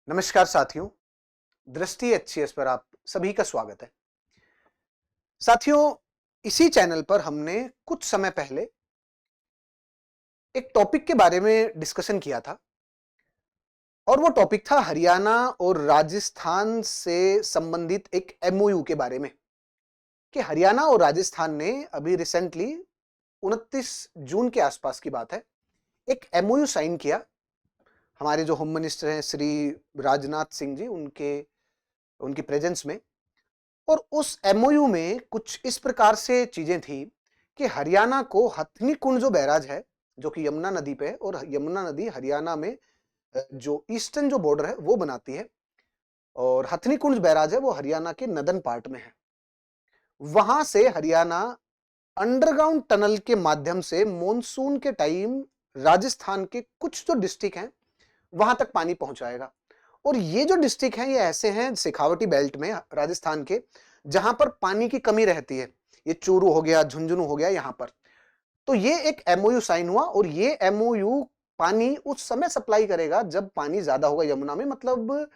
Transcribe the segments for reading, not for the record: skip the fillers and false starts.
नमस्कार साथियों, दृष्टि एचसीएस पर आप सभी का स्वागत है। साथियों, इसी चैनल पर हमने कुछ समय पहले एक टॉपिक के बारे में डिस्कशन किया था और वो टॉपिक था हरियाणा और राजस्थान से संबंधित एक एमओयू के बारे में कि हरियाणा और राजस्थान ने अभी रिसेंटली 29 जून के आसपास की बात है, एक एमओयू साइन किया। हमारे जो होम मिनिस्टर हैं श्री राजनाथ सिंह जी, उनकी प्रेजेंस में। और उस एमओयू में कुछ इस प्रकार से चीजें थी कि हरियाणा को हथनी कुंड जो बैराज है, जो कि यमुना नदी पे है, और यमुना नदी हरियाणा में जो ईस्टर्न जो बॉर्डर है वो बनाती है, और हथनी कुंड बैराज है वो हरियाणा के नदन पार्ट में है। वहां से हरियाणा अंडरग्राउंड टनल के माध्यम से मॉनसून के टाइम राजस्थान के कुछ जो डिस्ट्रिक्ट हैं वहां तक पानी पहुंचाएगा। और ये जो डिस्ट्रिक्ट हैं ये ऐसे हैं शेखावटी बेल्ट में राजस्थान के, जहां पर पानी की कमी रहती है। ये चूरू हो गया, झुंझुनू हो गया, यहां पर। तो ये एक एमओयू साइन हुआ, और ये एमओयू पानी उस समय सप्लाई करेगा जब पानी ज्यादा होगा यमुना में, मतलब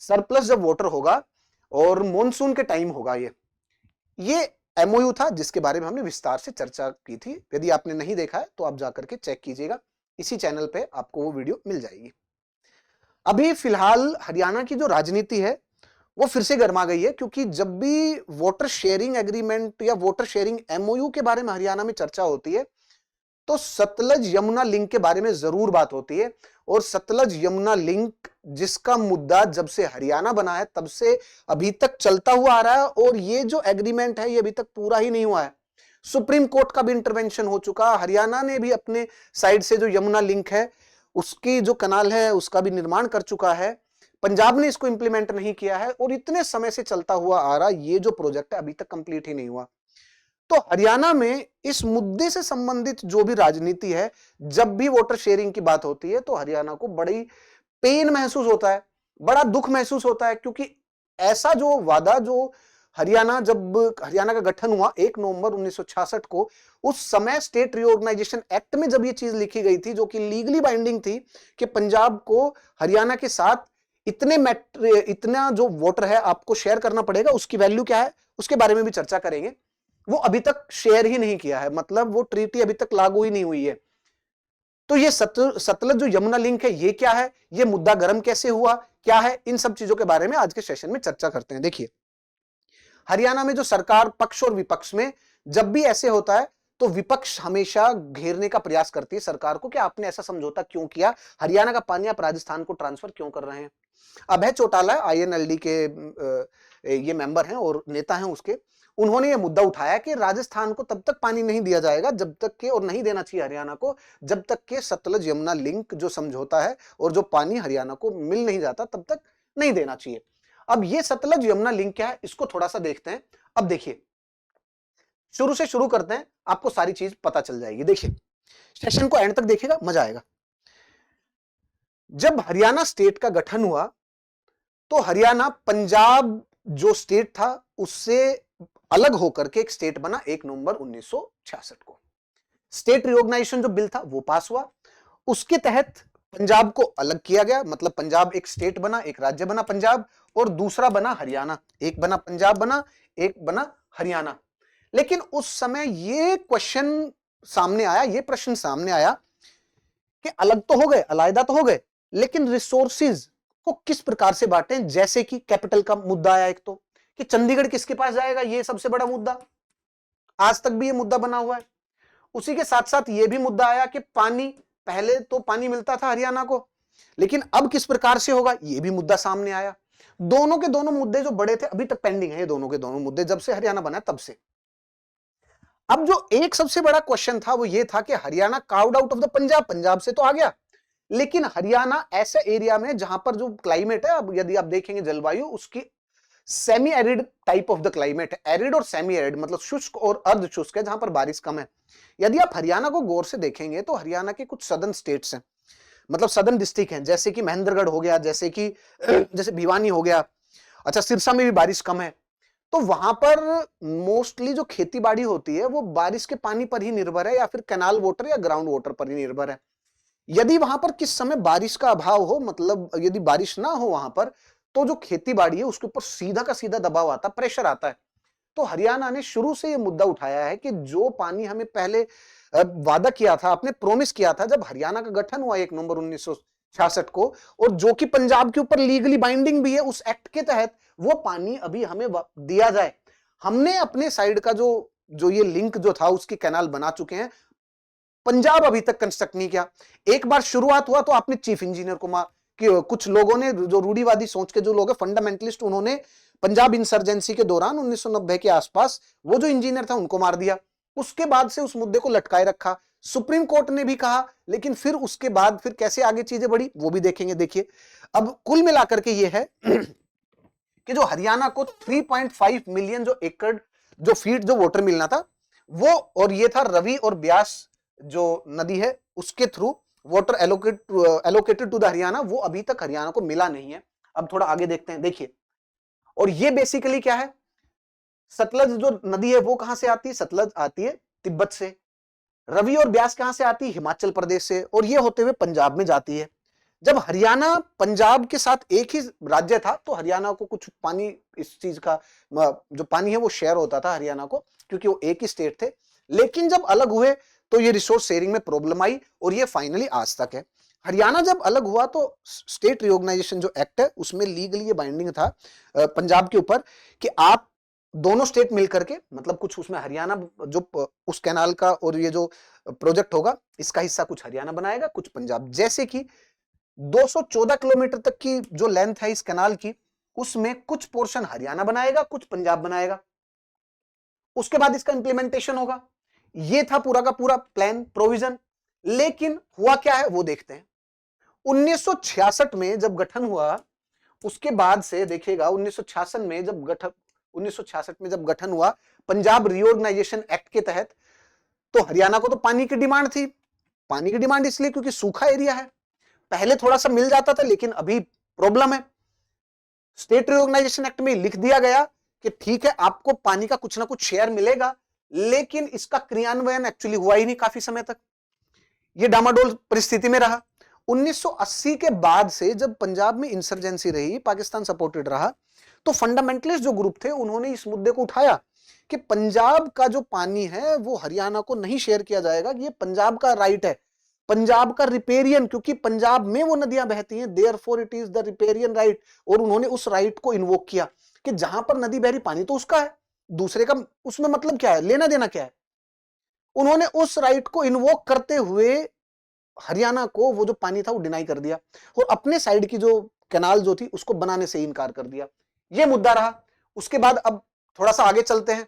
सरप्लस जब वाटर होगा और मॉनसून के टाइम होगा। ये एमओयू था जिसके बारे में हमने विस्तार से चर्चा की थी। यदि आपने नहीं देखा है तो आप जाकर के चेक कीजिएगा, इसी चैनल पे आपको वो वीडियो मिल जाएगी। अभी फिलहाल हरियाणा की जो राजनीति है वो फिर से गर्मा गई है, क्योंकि जब भी वाटर शेयरिंग एग्रीमेंट या वाटर शेयरिंग एमओयू के बारे में हरियाणा में चर्चा होती है तो सतलज यमुना लिंक के बारे में जरूर बात होती है। और सतलज यमुना लिंक जिसका मुद्दा जब से हरियाणा बना है तब से अभी तक चलता हुआ आ रहा है, और ये जो एग्रीमेंट है ये अभी तक पूरा ही नहीं हुआ है। सुप्रीम कोर्ट का भी इंटरवेंशन हो चुका, हरियाणा ने भी अपने साइड से जो यमुना लिंक है उसकी जो कनाल है उसका भी निर्माण कर चुका है। पंजाब ने इसको इंप्लीमेंट नहीं किया है, और इतने समय से चलता हुआ आ रहा ये जो प्रोजेक्ट है अभी तक कंप्लीट ही नहीं हुआ। तो हरियाणा में इस मुद्दे से संबंधित जो भी राजनीति है, जब भी वाटर शेयरिंग की बात होती है तो हरियाणा को बड़ी पेन महसूस होता है, बड़ा दुख महसूस होता है, क्योंकि ऐसा जो वादा जो हरियाणा का गठन हुआ 1 नवंबर 1966 को, उस समय स्टेट रीऑर्गेनाइजेशन एक्ट में जब ये चीज लिखी गई थी जो कि लीगली बाइंडिंग थी कि पंजाब को हरियाणा के साथ इतना जो वाटर है आपको शेयर करना पड़ेगा, उसकी वैल्यू क्या है उसके बारे में भी चर्चा करेंगे। वो अभी तक शेयर ही नहीं किया है, मतलब वो ट्रीटी अभी तक लागू ही नहीं हुई है। तो ये सतलज जो यमुना लिंक है ये क्या है, ये मुद्दा गर्म कैसे हुआ, क्या है, इन सब चीजों के बारे में आज के सेशन में चर्चा करते हैं। देखिए, हरियाणा में जो सरकार पक्ष और विपक्ष में जब भी ऐसे होता है तो विपक्ष हमेशा घेरने का प्रयास करती है सरकार को कि आपने ऐसा समझौता क्यों किया, हरियाणा का पानी आप राजस्थान को ट्रांसफर क्यों कर रहे हैं। अभय चौटाला आईएनएलडी के ये मेंबर हैं और नेता हैं उसके, उन्होंने ये मुद्दा उठाया कि राजस्थान को तब तक पानी नहीं दिया जाएगा जब तक के, और नहीं देना चाहिए हरियाणा को, जब तक के सतलज यमुना लिंक जो समझौता है और जो पानी हरियाणा को मिल नहीं जाता तब तक नहीं देना चाहिए। अब ये सतलज यमुना लिंक क्या है इसको थोड़ा सा देखते हैं। अब देखिए, शुरू से शुरू करते हैं, आपको सारी चीज पता चल जाएगी। देखिए, सेशन को एंड तक देखिएगा, मजा आएगा। जब हरियाणा स्टेट का गठन हुआ तो हरियाणा पंजाब जो स्टेट था उससे अलग होकर के एक स्टेट बना 1 नवंबर 1966 को। स्टेट रिऑर्गेनाइजेशन जो बिल था वो पास हुआ, उसके तहत पंजाब को अलग किया गया, मतलब पंजाब एक स्टेट बना, एक राज्य बना पंजाब, और दूसरा बना हरियाणा। एक बना पंजाब बना, एक बना हरियाणा। लेकिन उस समय ये क्वेश्चन सामने आया, ये प्रश्न सामने आया कि अलग तो हो गए, अलग तो हो गए, लेकिन रिसोर्सेज को किस प्रकार से बांटें। जैसे कि कैपिटल का मुद्दा आया एक, तो कि चंडीगढ़ किसके पास जाएगा, ये सबसे बड़ा मुद्दा, आज तक भी ये मुद्दा बना हुआ है। उसी के साथ साथ ये भी मुद्दा आया कि पानी, पहले तो पानी मिलता था हरियाणा को, लेकिन अब किस प्रकार से होगा, ये भी मुद्दा सामने आया। दोनों के दोनों मुद्दे जो बड़े थे अभी तक पेंडिंग है, ये दोनों के दोनों मुद्दे जब से हरियाणा बना तब से। अब जो एक सबसे बड़ा क्वेश्चन था वो ये था कि Haryana carved out of the Punjab, Punjab से तो आ गया, लेकिन हरियाणा ऐसे एरिया में जहां पर जो क्लाइमेट है, अब यदि आप देखेंगे जलवायु उसकी semi arid type of the climate है। एरिड और सेमी एरिड मतलब शुष्क और अर्ध शुष्क है, जहां पर बारिश कम है। यदि आप हरियाणा को गौर से देखेंगे तो हरियाणा के कुछ सदर्न स्टेट्स हैं, मतलब सदर्न डिस्ट्रिक्ट हैं, जैसे कि महेंद्रगढ़ हो गया, जैसे भिवानी हो गया, अच्छा सिरसा में भी बारिश कम है। तो वहां पर मोस्टली जो खेती बाड़ी होती है वो बारिश के पानी पर ही निर्भर है, या फिर कैनाल वाटर या ग्राउंड वाटर पर ही निर्भर है। यदि वहां पर किस समय बारिश का अभाव हो, मतलब यदि बारिश ना हो वहां पर, तो जो खेती बाड़ी है उसके ऊपर सीधा का सीधा दबाव आता, प्रेशर आता है। तो हरियाणा ने शुरू से ये मुद्दा उठाया है कि जो पानी हमें पहले वादा किया था, आपने प्रॉमिस किया था जब हरियाणा का गठन हुआ 1 नवंबर 1966 को, और जो कि पंजाब के ऊपर लीगली बाइंडिंग भी है उस एक्ट के तहत, वो पानी अभी हमें दिया जाए। हमने अपने साइड का जो जो ये लिंक जो था उसकी कैनाल बना चुके हैं, पंजाब अभी तक कंस्ट्रक्ट नहीं किया। एक बार शुरुआत हुआ तो आपने चीफ इंजीनियर को कि कुछ लोगों ने, जो रूढ़िवादी सोच के जो लोग हैं, फंडामेंटलिस्ट, उन्होंने पंजाब इंसर्जेंसी के दौरान 1990 के आसपास वो जो इंजीनियर था उनको मार दिया। उसके बाद से उस मुद्दे को लटकाए रखा, सुप्रीम कोर्ट ने भी कहा, लेकिन फिर उसके बाद फिर कैसे आगे चीजें बढ़ी वो भी देखेंगे। देखिए, अब कुल मिलाकर के ये है कि जो हरियाणा को 3.5 मिलियन जो एकड़ जो फीट जो वाटर मिलना था वो, और ये था रवि और ब्यास जो नदी है उसके through water allocated to the Haryana, वो अभी तक हरियाणा को मिला नहीं है। अब थोड़ा आगे देखते हैं, देखिए, और ये बेसिकली क्या है, सतलज जो नदी है वो कहां से आती है, सतलज आती है तिब्बत से, रवि और ब्यास कहां से आती है, हिमाचल प्रदेश से, और ये होते हुए पंजाब में जाती है। जब हरियाणा पंजाब के साथ एक ही राज्य था तो हरियाणा को कुछ पानी, इस चीज का जो पानी है वो शेयर होता था हरियाणा को, क्योंकि वो एक ही स्टेट थे। लेकिन जब अलग हुए तो ये रिसोर्स शेयरिंग में प्रॉब्लम आई, और ये फाइनली आज तक है। हरियाणा जब अलग हुआ तो स्टेट रिओर्गेनाइजेशन जो एक्ट है उसमें लीगली ये बाइंडिंग था पंजाब के ऊपर कि आप दोनों स्टेट मिलकर के, मतलब कुछ उसमें हरियाणा जो उस कैनाल का और ये जो प्रोजेक्ट होगा इसका हिस्सा कुछ हरियाणा बनाएगा, कुछ पंजाब। जैसे कि 214 किलोमीटर तक की जो लेंथ है इस कैनाल की, उसमें कुछ पोर्शन हरियाणा बनाएगा, कुछ पंजाब बनाएगा। उसके बाद इसका इंप्लीमेंटेशन होगा। ये था पूरा का पूरा प्लान, प्रोविजन। लेकिन हुआ क्या है वो देखते हैं। 1966 में जब गठन हुआ, उसके बाद से देखिएगा 1966 में जब गठन 1966 में जब गठन हुआ पंजाब रिओर्गेनाइजेशन एक्ट के तहत, तो हरियाणा को तो पानी की डिमांड थी। पानी की डिमांड इसलिए क्योंकि सूखा एरिया है, पहले थोड़ा सा मिल जाता था लेकिन अभी प्रॉब्लम है। स्टेट रिओर्गेनाइजेशन एक्ट में लिख दिया गया कि ठीक है आपको पानी का कुछ ना कुछ शेयर मिलेगा, लेकिन इसका क्रियान्वयन एक्चुअली हुआ ही नहीं काफी समय तक, ये डामाडोल परिस्थिति में रहा। 1980 के बाद से जब पंजाब में इंसर्जेंसी रही, पाकिस्तान सपोर्टेड रहा, तो फंडामेंटलिस्ट जो ग्रुप थे उन्होंने इस मुद्दे को उठाया कि पंजाब का जो पानी है वो हरियाणा को नहीं शेयर किया जाएगा, ये पंजाब का राइट है, पंजाब का रिपेरियन, क्योंकि पंजाब में वो नदियां बहती हैं, therefore it is the riparian right. और उन्होंने उस राइट को इन्वोक किया कि जहां पर नदी बह रही पानी तो उसका है, दूसरे का उसमें मतलब क्या है, लेना देना क्या है। उन्होंने उस राइट को इन्वोक करते हुए हरियाणा को वो जो पानी था वो डिनाई कर दिया, और अपने साइड की जो कैनाल जो थी उसको बनाने से इनकार कर दिया। ये मुद्दा रहा। उसके बाद अब थोड़ा सा आगे चलते हैं।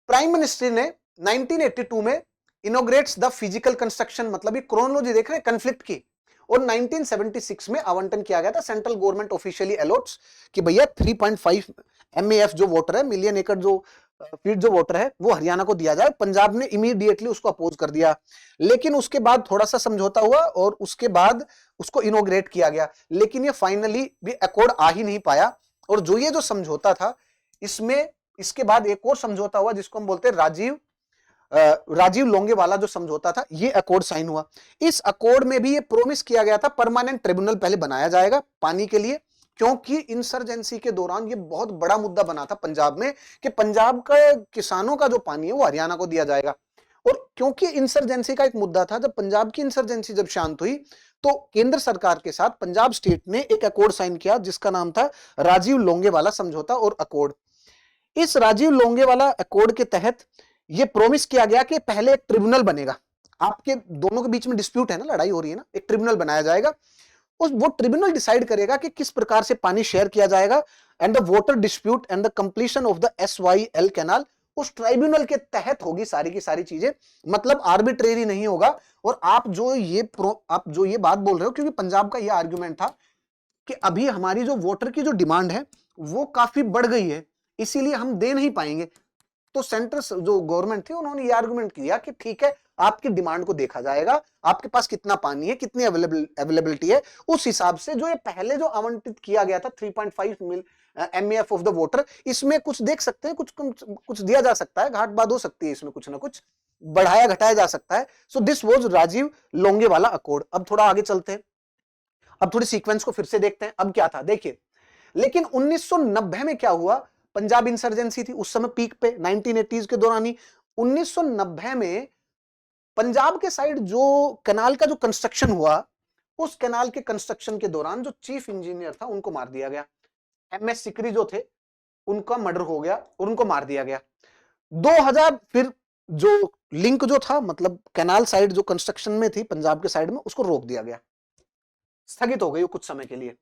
प्राइम मिनिस्टर ने 1982 में इनोग्रेट्स द फिजिकल कंस्ट्रक्शन, मतलब ये क्रोनोलॉजी देख रहे हैं कन्फ्लिक्ट की, और 1976 में आवंटन किया गया था, सेंट्रल गवर्नमेंट ऑफिशियली अलॉट्स कि भैया 3.5 MAF जो वाटर है, मिलियन एकड़ जो फीट जो वाटर है वो हरियाणा को दिया जाए। पंजाब ने इमीडिएटली उसको अपोज कर दिया, लेकिन उसके बाद थोड़ा सा समझौता हुआ और उसके बाद उसको इनोग्रेट किया गया, लेकिन ये फाइनली भी अकॉर्ड आ ही नहीं पाया। और जो ये जो समझौता था, इसमें इसके बाद एक और समझौता हुआ जिसको हम बोलते हैं राजीव लोंगेवाला जो समझौता था, ये अकॉर्ड साइन हुआ। इस अकॉर्ड में भी ये प्रोमिस किया गया था परमानेंट ट्रिब्यूनल पहले बनाया जाएगा पानी के लिए, क्योंकि इंसर्जेंसी के दौरान ये बहुत बड़ा मुद्दा बना था पंजाब में कि पंजाब का किसानों का जो पानी है वो हरियाणा को दिया जाएगा। और क्योंकि इंसर्जेंसी का एक मुद्दा था, जब पंजाब की इंसर्जेंसी जब शांत हुई तो केंद्र सरकार के साथ पंजाब स्टेट ने एक अकॉर्ड साइन किया जिसका नाम था राजीव लोंगेवाला समझौता और अकॉर्ड। इस राजीव लोंगेवाला अकॉर्ड के तहत यह प्रोमिस किया गया कि पहले एक ट्रिब्यूनल बनेगा, आपके दोनों के बीच में डिस्प्यूट है ना, लड़ाई हो रही है ना, एक ट्रिब्यूनल बनाया जाएगा, वो ट्रिब्यूनल डिसाइड करेगा कि किस प्रकार से पानी शेयर किया जाएगा, and the water dispute and the completion of the SYL canal उस ट्राइब्यूनल के तहत होगी सारी की सारी चीजें, मतलब आर्बिट्रेरी नहीं होगा। और आप जो ये बात बोल रहे हो, क्योंकि पंजाब का ये आर्गुमेंट था कि अभी हमारी जो वाटर की जो डिमांड है वो काफी बढ़ गई है, इसीलिए हम दे नहीं पाएंगे। तो सेंट्रल जो गवर्नमेंट थी उन्होंने ये आर्गुमेंट किया कि ठीक है आपकी डिमांड को देखा जाएगा, आपके पास कितना पानी है, कितनी अवेलेबिलिटी है, उस हिसाब से जो ये पहले जो आवंटित किया गया था 3.5 MAF ऑफ द वाटर, इसमें कुछ देख सकते हैं, कुछ दिया जा सकता है, घाट बाद हो सकती है इसमें कुछ ना कुछ, बढ़ाया घटाया जा सकता है। So this was Rajiv Longewala accord. अब थोड़ा आगे चलते हैं, अब थोड़ी सीक्वेंस को फिर से देखते हैं। अब क्या था देखिए, लेकिन 1990 में क्या हुआ, पंजाब इंसर्जेंसी थी उस समय पीक पे, 1980s के दौरान ही। 1990 में पंजाब के साइड जो कैनाल का जो कंस्ट्रक्शन हुआ, उस कैनाल के कंस्ट्रक्शन के दौरान जो चीफ इंजीनियर था उनको मार दिया गया। एमएस सिकरी जो थे उनका मर्डर हो गया और उनको मार दिया गया। 2000 फिर जो लिंक जो था, मतलब कैनाल साइड जो कंस्ट्रक्शन में थी पंजाब के साइड में, उसको रोक दिया गया, स्थगित हो गई वो कुछ समय के लिए।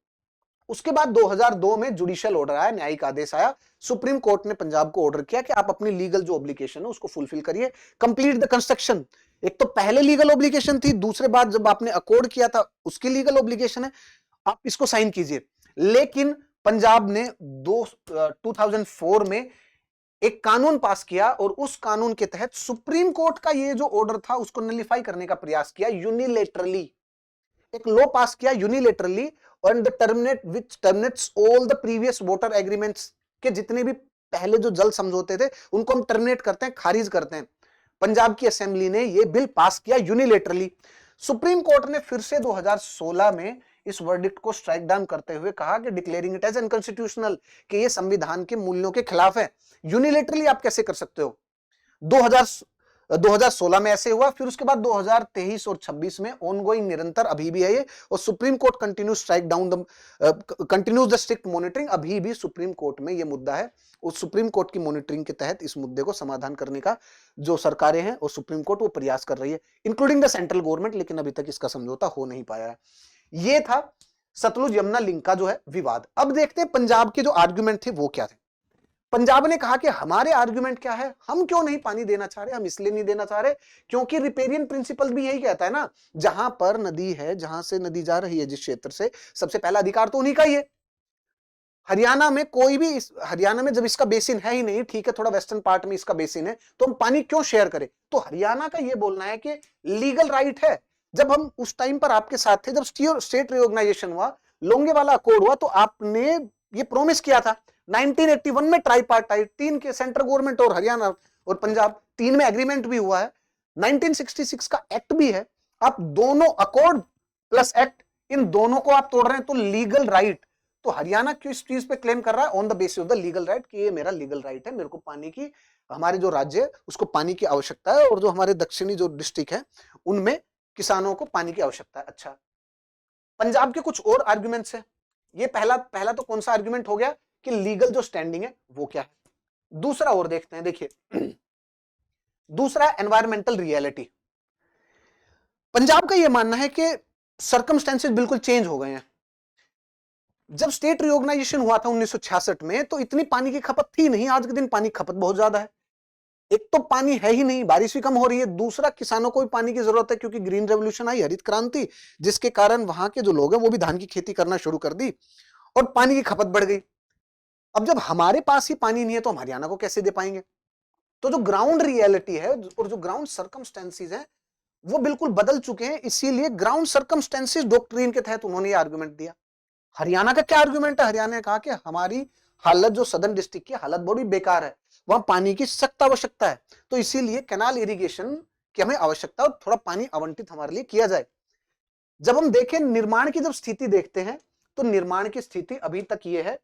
उसके बाद 2002 में जुडिशियल ऑर्डर आया, न्यायिक आदेश आया, सुप्रीम कोर्ट ने पंजाब को ऑर्डर किया कि आप अपनी लीगल जो ऑब्लिगेशन है उसको फुलफिल करिए, कंप्लीट द कंस्ट्रक्शन। एक तो पहले लीगल ऑब्लिगेशन थी, दूसरे बार जब आपने अकॉर्ड किया था उसकी लीगल ऑब्लिगेशन है, आप इसको साइन कीजिए। लेकिन पंजाब ने 2004 में एक कानून पास किया और उस कानून के तहत सुप्रीम कोर्ट का ये जो ऑर्डर था उसको नलिफाई करने का प्रयास किया यूनिलेटरली। एक लॉ पास किया यूनिलेटरली, और the terminate which terminates all the previous water agreements के जितने भी पहले जो जल समझौते थे उनको हम टर्मिनेट करते हैं, खारिज करते हैं। पंजाब की असेंबली ने यह बिल पास किया यूनिलेटरली। सुप्रीम कोर्ट ने फिर से 2016 में इस वर्डिक्ट को स्ट्राइक डाउन करते हुए कहा कि डिक्लेयरिंग इट एज अनकॉन्स्टिट्यूशनल, कि ये संविधान के मूल्यों के खिलाफ है। यूनिलेटरली आप कैसे कर सकते हो? 2016 में ऐसे हुआ, फिर उसके बाद 2023 और 26 में ऑनगोइंग, निरंतर अभी भी है ये, और supreme court continues strike down the continues the strict monitoring. अभी भी सुप्रीम कोर्ट में ये मुद्दा है, उस सुप्रीम कोर्ट की मॉनिटरिंग के तहत इस मुद्दे को समाधान करने का जो सरकारें हैं और सुप्रीम कोर्ट वो प्रयास कर रही है, इंक्लूडिंग द सेंट्रल गवर्नमेंट, लेकिन अभी तक इसका समझौता हो नहीं पाया है। ये था सतलुज यमुना लिंक का जो है विवाद। अब देखते हैं पंजाब के जो आर्गुमेंट थे वो क्या थे। पंजाब ने कहा कि हमारे आर्गुमेंट क्या है, हम क्यों नहीं पानी देना चाह रहे, हम इसलिए नहीं देना चाह रहे क्योंकि रिपेरियन प्रिंसिपल भी यही कहता है ना, जहां पर नदी है, जहां से नदी जा रही है जिस क्षेत्र से, सबसे पहला अधिकार तो उन्हीं का ही है। हरियाणा में कोई भी हरियाणा में जब इसका बेसिन है ही नहीं, ठीक है थोड़ा वेस्टर्न पार्ट में इसका बेसिन है, तो हम पानी क्यों शेयर करें? तो हरियाणा का यह बोलना है कि लीगल राइट है। जब हम उस टाइम पर आपके साथ थे, जब स्टेट रिओर्गेनाइजेशन हुआ, लोंगेवाला अकॉर्ड हुआ, तो आपने ये प्रॉमिस किया था 1981 में ट्राइपार्टाइट, तीन के सेंट्रल गवर्नमेंट और हरियाणा और पंजाब तीन में एग्रीमेंट भी हुआ है, 1966 का एक्ट भी है। आप दोनों अकॉर्ड प्लस एक्ट, इन दोनों को आप तोड़ रहे हैं, तो लीगल राइट, तो हरियाणा क्यों इस चीज पे क्लेम कर रहा है? On the basis of the legal right, कि ये मेरा लीगल राइट है, मेरे को पानी की, हमारे जो राज्य है उसको पानी की आवश्यकता है, और जो हमारे दक्षिणी जो डिस्ट्रिक्ट है उनमें किसानों को पानी की आवश्यकता है। अच्छा, पंजाब के कुछ और आर्गुमेंट्स है। ये पहला तो कौन सा आर्गुमेंट हो गया कि लीगल जो स्टैंडिंग है वो क्या है। दूसरा और देखते हैं, देखिए दूसरा एनवायरमेंटल रियलिटी। पंजाब का यह मानना है कि सर्कमस्टेंसेस बिल्कुल चेंज हो गए हैं। जब स्टेट रिओर्गेनाइजेशन हुआ था 1966 में, तो इतनी पानी की खपत थी नहीं, आज के दिन पानी की खपत बहुत ज्यादा है। एक तो पानी है ही नहीं, बारिश भी कम हो रही है, दूसरा किसानों को भी पानी की जरूरत है, क्योंकि ग्रीन रेवोल्यूशन आई, हरित क्रांति, जिसके कारण वहां के जो लोग हैं वो भी धान की खेती करना शुरू कर दी और पानी की खपत बढ़ गई। अब जब हमारे पास ही पानी नहीं है तो हम हरियाणा को कैसे दे पाएंगे? तो जो ग्राउंड रियलिटी है और जो ग्राउंड सर्कमस्टेंसेस है वो बिल्कुल बदल चुके हैं। इसीलिए ग्राउंड सर्कमस्टेंसेस डॉक्ट्रिन के तहत उन्होंने ये आर्गुमेंट दिया। हरियाणा का क्या आर्गुमेंट है? हरियाणा ने कहा कि हमारी हालत, जो सदर्न डिस्ट्रिक्ट की हालत बड़ी बेकार है, वहां पानी की सख्त आवश्यकता है, तो इसीलिए कैनाल इरिगेशन की हमें आवश्यकता और थोड़ा पानी आवंटित हमारे लिए किया जाए। जब हम देखें निर्माण की, जब स्थिति देखते हैं, तो निर्माण की स्थिति अभी तक ये है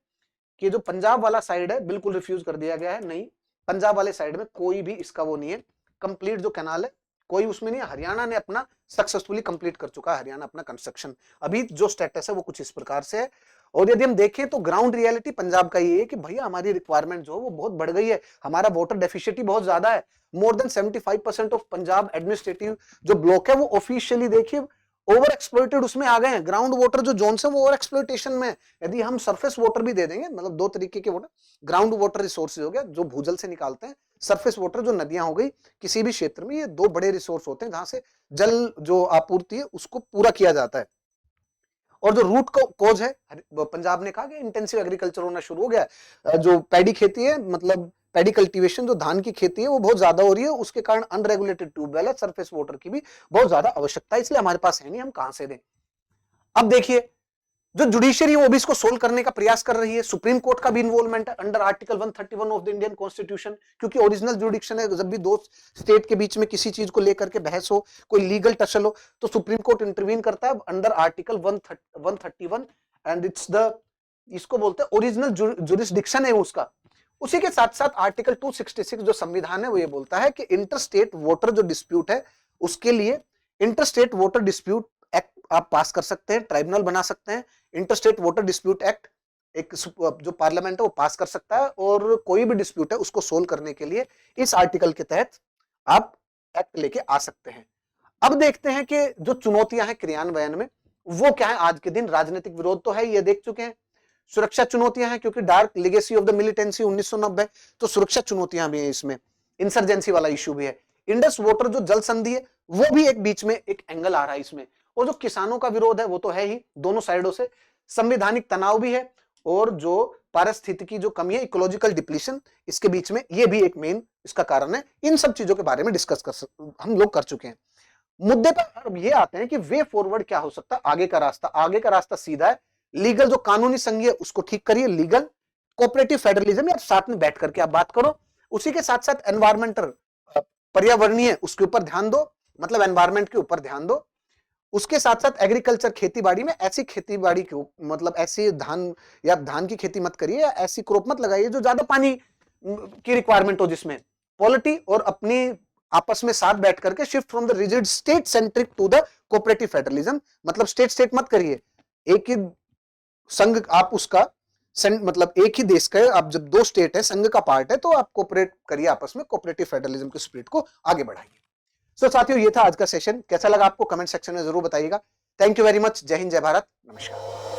कि जो पंजाब वाला साइड है बिल्कुल रिफ्यूज कर दिया गया है। नहीं, पंजाब वाले साइड में कोई भी इसका वो नहीं है, कंप्लीट जो कैनाल है कोई उसमें नहीं है। हरियाणा ने अपना सक्सेसफुली कंप्लीट कर चुका है, हरियाणा अपना कंस्ट्रक्शन। अभी जो स्टेटस है वो कुछ इस प्रकार से है। और यदि हम देखें तो ग्राउंड रियलिटी पंजाब का ये है कि भैया हमारी रिक्वायरमेंट जो है वो बहुत बढ़ गई है, हमारा वाटर डेफिशिएंसी बहुत ज्यादा है। More than 75% of Punjab administrative जो ब्लॉक है वो ऑफिशियली देखिए ओवर एक्सप्लॉइटेड उसमें आ गए हैं। ग्राउंड वाटर जो जोन है वो ओवर एक्सप्लॉइटेशन में। यदि हम सरफेस वाटर भी दे देंगे, मतलब दो तरीके के वाटर, ग्राउंड वाटर रिसोर्सेज हो गया जो भूजल से निकालते हैं, सरफेस वाटर जो नदियां हो गई किसी भी क्षेत्र में, ये दो बड़े रिसोर्स होते हैं जहां से जल जो आपूर्ति है उसको पूरा किया जाता है। और जो रूट कॉज है, पंजाब ने कहा कि इंटेंसिव एग्रीकल्चर होना शुरू हो गया, जो पैडी खेती है, मतलब पैडी कल्टीवेशन जो धान की खेती है वो बहुत ज्यादा हो रही है, उसके कारण अनरेगुलेटेड ट्यूबवेल है, सरफेस वाटर की भी बहुत ज्यादा आवश्यकता है, इसलिए हमारे पास है नहीं, हम कहां से दें। अब देखिए जो जुडिशरी है वो भी इसको सोल्व करने का प्रयास कर रही है। सुप्रीम कोर्ट का भी इन्वॉल्वमेंट है under article 131 of the Indian constitution, क्योंकि ओरिजिनल जुडिक्शन है। जब भी दो स्टेट के बीच में किसी चीज को लेकर के बहस हो, कोई लीगल टसल हो, तो सुप्रीम कोर्ट इंटरवीन करता है under article 131 and it's the, इसको बोलते हैं ओरिजिनल जुरिस्डिक्शन है उसका। उसी के साथ साथ आर्टिकल 266 जो संविधान है वो ये बोलता है कि इंटरस्टेट वोटर जो डिस्प्यूट है उसके लिए इंटरस्टेट वोटर डिस्प्यूट एक्ट आप पास कर सकते हैं, ट्राइब्यूनल बना सकते हैं। इंटरस्टेट वोटर डिस्प्यूट एक्ट एक जो पार्लियामेंट है वो पास कर सकता है, और कोई भी डिस्प्यूट है उसको सोल्व करने के लिए इस आर्टिकल के तहत आप एक्ट लेके आ सकते हैं। अब देखते हैं कि जो चुनौतियां हैं क्रियान्वयन में वो क्या है आज के दिन। राजनीतिक विरोध तो है, ये देख चुके हैं। सुरक्षा चुनौतियां हैं, क्योंकि dark legacy of the militancy 1990, तो सुरक्षा चुनौतियां भी हैं इसमें। इंसर्जेंसी वाला इश्यू भी है। इंडस वाटर जो जल संधि है वो भी एक बीच में एक एंगल आ रहा है इसमें। और जो किसानों का विरोध है वो तो है ही दोनों साइडों से। संवैधानिक तनाव भी है, और जो पारिस्थितिकी जो कमी है, इकोलॉजिकल डिप्लीशन, इसके बीच में ये भी एक मेन इसका कारण है। इन सब चीजों के बारे में डिस्कस हम लोग कर चुके हैं। मुद्दे पर अब ये आते हैं कि वे फॉरवर्ड क्या हो सकता है, आगे का रास्ता। आगे का रास्ता सीधा है, लीगल जो कानूनी संघीय उसको ठीक करिए, लीगल कोऑपरेटिव फेडरलिज्म या साथ में बैठ करके आप बात करो। उसी के साथ साथ एनवायरमेंटल पर्यावरणीय उसके ऊपर ध्यान दो, मतलब एनवायरमेंट के ऊपर ध्यान दो। उसके साथ साथ एग्रीकल्चर खेतीबाड़ी में ऐसी खेतीबाड़ी की, मतलब ऐसी धान या धान की खेती मत करिए, या ऐसी क्रॉप मत लगाइए जो ज्यादा पानी की रिक्वायरमेंट हो, जिसमें पॉलिटी और अपनी आपस में साथ बैठ करके shift from the rigid state centric to the cooperative federalism. मतलब स्टेट मत करिए, एक ही संघ आप उसका मतलब एक ही देश का, आप जब दो स्टेट है संघ का पार्ट है, तो आप कोऑपरेट करिए आपस में, कोऑपरेटिव फेडरलिज्म के स्पिरिट को आगे बढ़ाइए। सो साथियों, ये था आज का सेशन। कैसा लगा आपको कमेंट सेक्शन में जरूर बताइएगा। Thank you very much. जय हिंद, जय भारत, नमस्कार।